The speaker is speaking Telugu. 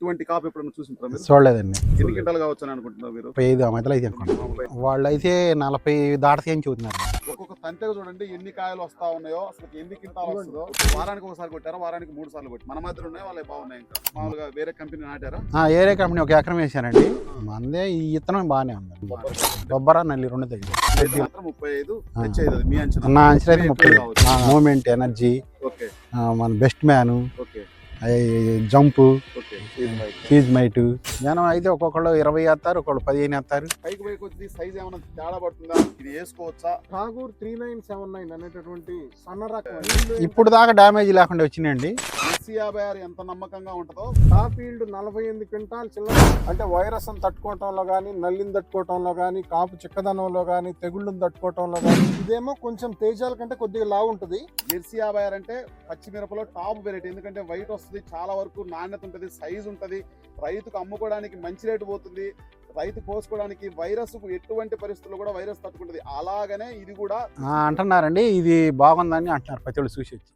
ఇటువంటి కాపు ఎప్పుడైనా చూసింటారా మీరు? చూడలేదండి. ఎన్ని క్వింటాలు కావచ్చు అని అనుకుంటున్నారు మీరు? 35 ఆ మధ్యలో అయితే అనుకోండి. వాళ్ళైతే 40 దాటతాయి అని చెబుతున్నారు. ఒక్కొక్క తంతెగా చూడండి ఎన్ని కాయలు వస్తా ఉన్నాయో, అసలు ఎన్ని క్వింటాలు వస్తుందో. వారానికి ఒకసారి కొట్టారా, వారానికి 3 సార్లు కొట్టి మన మధ్యలో ఉన్నాయి, వాళ్ళే బాగున్నాయి. ఇంకా మామూలుగా వేరే కంపెనీ నాటారా? ఏరే కంపెనీ 1 ఎకరం వేసానండి. మందే ఈ ఇత్తనం బాగానే ఉంది. బొబ్బరా నల్లి 2 తగ్గింది. మాత్రం 35 తెచ్చేది అది మీ అంచనా? నా అంచనా అయితే 30. మూమెంట్ ఎనర్జీ, ఓకే మన best man, okay jump, okay. Cheese might. జనం అయితే ఒక్కొక్కళ్ళు 20 వేస్తారు, ఒక్కొక్కళ్ళు 15 వేస్తారు. పైకి పైకి వచ్చి సైజ్ ఏమైనా తేడా పడుతుందా? ఇది వేసుకోవచ్చా? ఠాగూర్ 3979 అనేటటువంటి సన్న రకం ఇప్పుడు దాకా డ్యామేజ్ లేకుండా వచ్చినాయండి. SC56 ఎంత నమ్మకంగా ఉంటుందో. టాప్ ఈల్డ్ 48 క్వింటాల్ చిల్లర. అంటే వైరస్ తట్టుకోవటంలో కానీ, నల్లిని తట్టుకోవటంలో కానీ, కాపు చిక్కదనంలో కానీ, తెగుళ్ళను తట్టుకోవటంలో కానీ. ఇదేమో కొంచెం తేజాల కంటే కొద్దిగా లావు ఉంటుంది. SC56 అంటే పచ్చిమిరపలో టాప్ వెరైటీ. ఎందుకంటే వైట్ వస్తుంది, చాలా వరకు నాణ్యత ఉంటుంది, సైజ్ ఉంటుంది, రైతుకు అమ్ముకోవడానికి మంచి రేటు పోతుంది, రైతు పోసుకోవడానికి వైరస్ ఎటువంటి పరిస్థితుల్లో కూడా వైరస్ తట్టుకుంటుంది. అలాగనే ఇది కూడా అంటున్నారండి. ఇది బాగుందని అంటున్నారు ప్రతి ఒళ్ళు చూసి వచ్చి.